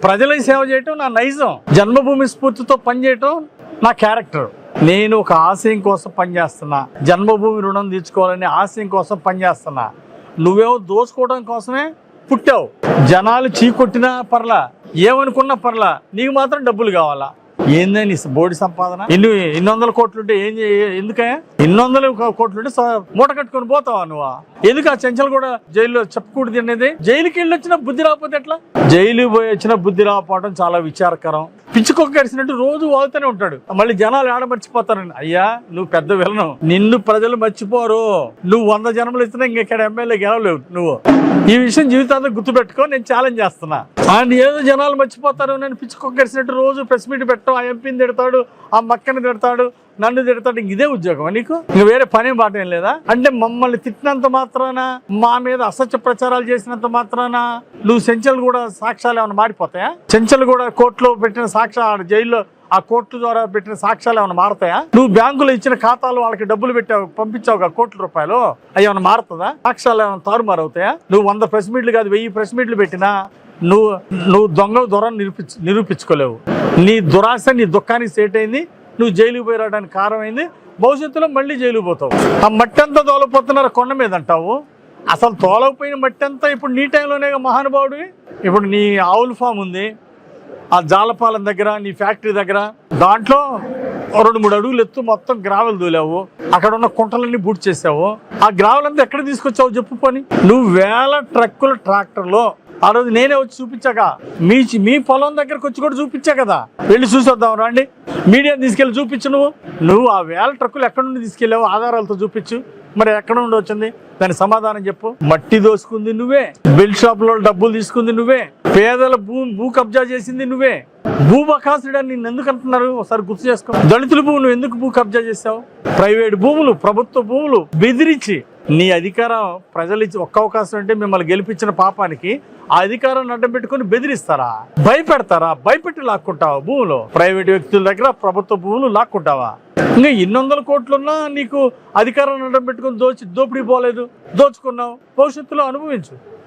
ప్రజలకు సేవ చేయటం నా నైజం, జన్మభూమి స్ఫూర్తితో పనిచేయటం నా క్యారెక్టర్. నేను ఒక ఆశయం కోసం పనిచేస్తున్నా, జన్మభూమి రుణం తీర్చుకోవాలనే ఆశయం కోసం పనిచేస్తున్నా. నువ్వేమో దోచుకోవడం కోసమే పుట్టావు. జనాలు చీకొట్టినా పర్లా, ఏమనుకున్నా పర్లా, నీకు మాత్రం డబ్బులు కావాలా. ఏందని బోడి సంపాదన? ఇన్ని వందల కోట్లుంటే ఎందుకయ్యా? 100 కోట్లుంటే మూట కట్టుకొని పోతావా నువ్వు? ఎందుకు ఆ చెంచలు కూడా జైల్లో చెప్పకూడదు అనేది? జైలుకి వెళ్ళి వచ్చిన బుద్ధి రాకపోతే ఎట్లా? జైలు పోయి వచ్చిన బుద్ధి రాకపోవడం చాలా విచారకరం. పిచ్చుకొక్క కరిసినట్టు రోజు వాగుతూనే ఉంటాడు. మళ్ళీ జనాలు ఏడ మర్చిపోతారని. అయ్యా నువ్వు పెద్ద విలను, నిన్ను ప్రజలు మర్చిపోరు. నువ్వు 100 జన్మలు ఇచ్చినా ఇంకెక్కడ ఎమ్మెల్యే గెలవలేవు నువ్వు. ఈ విషయం జీవితాంతం గుర్తుపెట్టుకో, నేను ఛాలెంజ్ చేస్తున్నా. ఆయన ఏదో జనాలు మర్చిపోతారు, నేను పిచ్చుకొక్క కరిసినట్టు రోజు ప్రెస్ మీట్ పెట్టడం, ఆ ఎంపీని తిడతాడు, ఆ మక్కని తిడతాడు, నన్ను తిడతాడు. ఇదే ఉద్యోగం నీకు? ఇంక వేరే పని బాట ఏం లేదా? అంటే మమ్మల్ని తిట్టినంత మాత్రాన, మా మీద అసత్య ప్రచారాలు చేసినంత మాత్రాన నువ్వు చెంచలు కూడా సాక్ష్యాలు ఏమైనా మారిపోతాయా? చెంచలు కూడా కోర్టులో పెట్టిన సాక్ష్యాలు, జైల్లో ఆ కోర్టు ద్వారా పెట్టిన సాక్ష్యాలు ఏమైనా మారుతాయా? నువ్వు బ్యాంకులో ఇచ్చిన ఖాతాలు వాళ్ళకి డబ్బులు పెట్టావు, పంపించావు కోట్ల రూపాయలు, అవి ఏమైనా మారుతుందా? సాక్ష్యాలు ఏమైనా తారుమారు అవుతాయా? నువ్వు 100 ప్రెస్ మీట్లు కాదు 1000 ప్రెస్ మీట్లు పెట్టినా నువ్వు దొరని నిరూపించుకోలేవు. నీ దురాశ నీ దుఃఖానికి సేట్ అయింది. నువ్వు జైలుకి పోయి రావడానికి కారణమైంది. భవిష్యత్తులో మళ్ళీ జైలుకి పోతావు. ఆ మట్టి అంతా తోలపోతున్నారు కొండ మీద అంటావు. అసలు తోలకపోయిన మట్టి అంతా ఇప్పుడు నీ టైంలోనే మహానుభావుడివి. ఇప్పుడు నీ ఆవుల ఫామ్ ఉంది, ఆ జాలపాలెం దగ్గర, నీ ఫ్యాక్టరీ దగ్గర, దాంట్లో 2-3 అడుగులు ఎత్తు మొత్తం గ్రావెల్ దూలావు. అక్కడ ఉన్న కుంటలన్నీ బూట్ చేసావు. ఆ గ్రావెల్ అంతా ఎక్కడ తీసుకొచ్చావు చెప్పు పని? నువ్వు 1000 ట్రక్కుల ట్రాక్టర్లో ఆ రోజు నేనే వచ్చి చూపించాక, మీ పొలం దగ్గరకు వచ్చి కూడా చూపించా కదా. వెళ్ళి చూసొద్దాం రండి, మీడియా తీసుకెళ్ళి చూపించు. నువ్వు ఆ 1000 ట్రక్కులు ఎక్కడ నుండి తీసుకెళ్ళావు? ఆధారాలతో చూపించు. మరి ఎక్కడ నుండి వచ్చింది? దాని సమాధానం చెప్పు. మట్టి దోసుకుంది నువ్వే, బెల్ట్ షాపులో డబ్బులు తీసుకుంది నువ్వే, పేదల భూ కబ్జా చేసింది నువ్వే. భూబకాసుడు అని నిన్ను ఎందుకు అంటున్నారు? ఒకసారి గుర్తు చేసుకో. దళితుల భూములు ఎందుకు భూ కబ్జా చేసావు? ప్రైవేట్ భూములు, ప్రభుత్వ భూములు బెదిరించి నీ అధికారం ప్రజలు ఇచ్చి ఒక్క అవకాశం అంటే మిమ్మల్ని గెలిపించిన పాపానికి ఆ అధికారాన్ని అడ్డం పెట్టుకుని బెదిరిస్తారా? భయపెడతారా? భయపెట్టి లాక్కుంటావా భూములు? ప్రైవేట్ వ్యక్తుల దగ్గర ప్రభుత్వ భూములు లాక్కుంటావా? ఇంకా 100 కోట్లున్నా నీకు అధికారాన్ని అడ్డం పెట్టుకుని దోపిడీ పోలేదు, దోచుకున్నావు. భవిష్యత్తులో అనుభవించు.